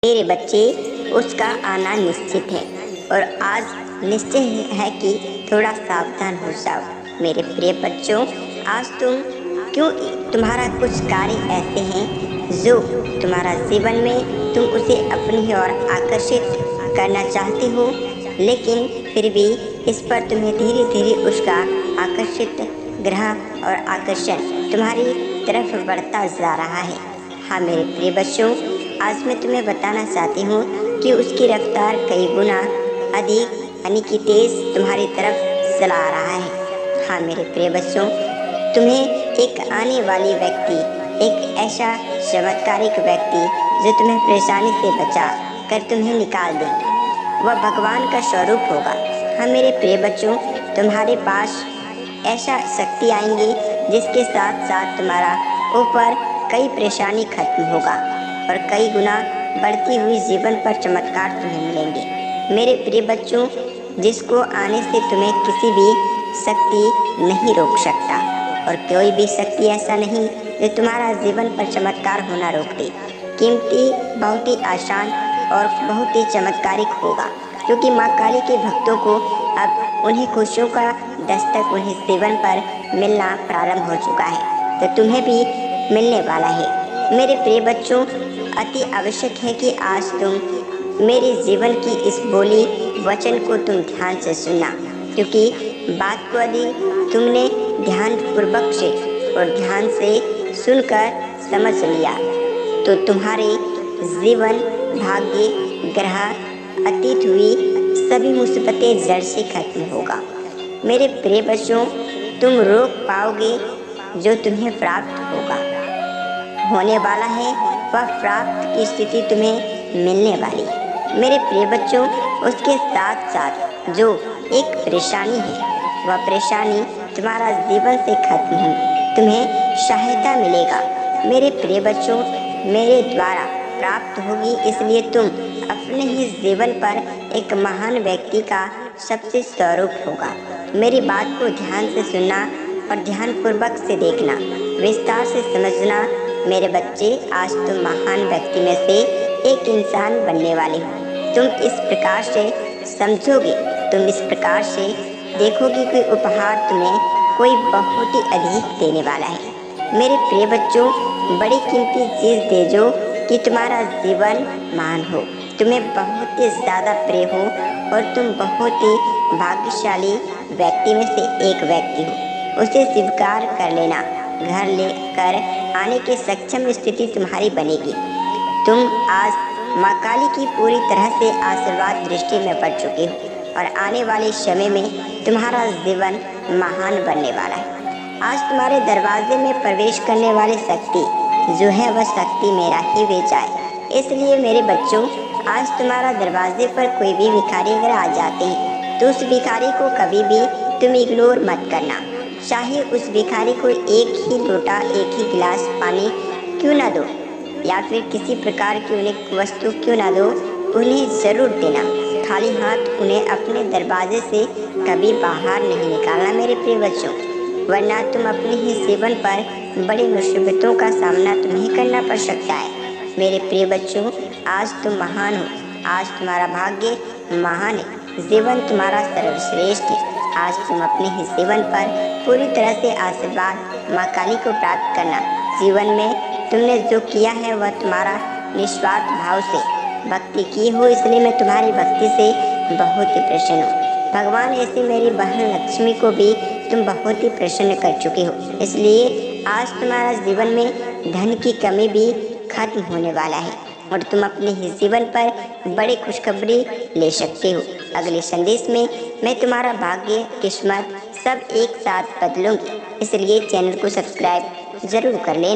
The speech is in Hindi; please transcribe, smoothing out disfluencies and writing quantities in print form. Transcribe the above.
मेरे बच्चे, उसका आना निश्चित है और आज निश्चय है कि थोड़ा सावधान हो जाओ। मेरे प्रिय बच्चों, आज तुम्हारा कुछ कार्य ऐसे हैं जो तुम्हारा जीवन में तुम उसे अपनी ओर आकर्षित करना चाहते हो, लेकिन फिर भी इस पर तुम्हें धीरे धीरे उसका आकर्षित ग्रह और आकर्षण तुम्हारी तरफ बढ़ता जा रहा है। हाँ मेरे प्रिय बच्चों, आज मैं तुम्हें बताना चाहती हूँ कि उसकी रफ्तार कई गुना अधिक यानी कि तेज तुम्हारी तरफ चला रहा है। हाँ मेरे प्रिय बच्चों, तुम्हें एक आने वाली व्यक्ति, एक ऐसा चमत्कारिक व्यक्ति जो तुम्हें परेशानी से बचा कर तुम्हें निकाल दे, वह भगवान का स्वरूप होगा। हाँ मेरे प्रिय बच्चों, तुम्हारे पास ऐसा शक्ति आएंगी जिसके साथ साथ तुम्हारा ऊपर कई परेशानी खत्म होगा और कई गुना बढ़ती हुई जीवन पर चमत्कार तुम्हें मिलेंगे। मेरे प्रिय बच्चों, जिसको आने से तुम्हें किसी भी शक्ति नहीं रोक सकता और कोई भी शक्ति ऐसा नहीं जो तुम्हारा जीवन पर चमत्कार होना रोक दे। कीमती बहुत ही आसान और बहुत ही चमत्कारिक होगा, क्योंकि माँ काली के भक्तों को अब उन्हें खुशियों का दस्तक उन्हें जीवन पर मिलना प्रारंभ हो चुका है, तो तुम्हें भी मिलने वाला है। मेरे प्रिय बच्चों, अति आवश्यक है कि आज तुम मेरे जीवन की इस बोली वचन को तुम ध्यान से सुनना, क्योंकि बात को यदि तुमने ध्यान पूर्वक से और ध्यान से सुनकर समझ लिया तो तुम्हारे जीवन, भाग्य, ग्रह, अतीत हुई सभी मुसीबतें जड़ से खत्म होगा। मेरे प्रिय बच्चों, तुम रोक पाओगे जो तुम्हें प्राप्त होगा, होने वाला है वह प्राप्त की स्थिति तुम्हें मिलने वाली है। मेरे प्रिय बच्चों, उसके साथ साथ जो एक परेशानी है, वह परेशानी तुम्हारा जीवन से खत्म हो, तुम्हें सहायता मिलेगा। मेरे प्रिय बच्चों, मेरे द्वारा प्राप्त होगी, इसलिए तुम अपने ही जीवन पर एक महान व्यक्ति का सबसे स्वरूप होगा। मेरी बात को ध्यान से सुनना और ध्यानपूर्वक से देखना, विस्तार से समझना। मेरे बच्चे, आज तुम महान व्यक्ति में से एक इंसान बनने वाले हो। तुम इस प्रकार से समझोगे, तुम इस प्रकार से देखोगे कि उपहार तुम्हें कोई बहुत ही अधिक देने वाला है। मेरे प्रिय बच्चों, बड़ी कीमती चीज़ दे जो कि तुम्हारा जीवन मान हो, तुम्हें बहुत ही ज़्यादा प्रिय हो और तुम बहुत ही भाग्यशाली व्यक्ति में से एक व्यक्ति हो। उसे स्वीकार कर लेना। घर लेकर आने की सक्षम स्थिति तुम्हारी बनेगी। तुम आज माँ काली की पूरी तरह से आशीर्वाद दृष्टि में पड़ चुके हो और आने वाले समय में तुम्हारा जीवन महान बनने वाला है। आज तुम्हारे दरवाजे में प्रवेश करने वाली शक्ति जो है वह शक्ति मेरा ही बेचा है। इसलिए मेरे बच्चों, आज तुम्हारा दरवाजे पर कोई भी भिखारी अगर आ जाते हैं तो उस भिखारी को कभी भी तुम इग्नोर मत करना। चाहे उस भिखारी को एक ही लोटा, एक ही गिलास पानी क्यों ना दो या फिर किसी प्रकार की उन्हें वस्तु क्यों ना दो, उन्हें ज़रूर देना। खाली हाथ उन्हें अपने दरवाजे से कभी बाहर नहीं निकालना मेरे प्रिय बच्चों, वरना तुम अपने ही जीवन पर बड़ी मुसीबतों का सामना तुम्हें करना पड़ सकता है। मेरे प्रिय बच्चों, आज तुम महान हो, आज तुम्हारा भाग्य महान है, जीवन तुम्हारा सर्वश्रेष्ठ है। आज तुम अपने ही जीवन पर पूरी तरह से आशीर्वाद माँ काली को प्राप्त करना। जीवन में तुमने जो किया है वह तुम्हारा निस्वार्थ भाव से भक्ति की हो, इसलिए मैं तुम्हारी भक्ति से बहुत ही प्रसन्न हूँ। भगवान ऐसी मेरी बहन लक्ष्मी को भी तुम बहुत ही प्रसन्न कर चुके हो, इसलिए आज तुम्हारा जीवन में धन की कमी भी खत्म होने वाला है और तुम अपने ही जीवन पर बड़ी खुशखबरी ले सकते हो। अगले संदेश में मैं तुम्हारा भाग्य, किस्मत सब एक साथ बदलूंगी, इसलिए चैनल को सब्सक्राइब जरूर कर लेना।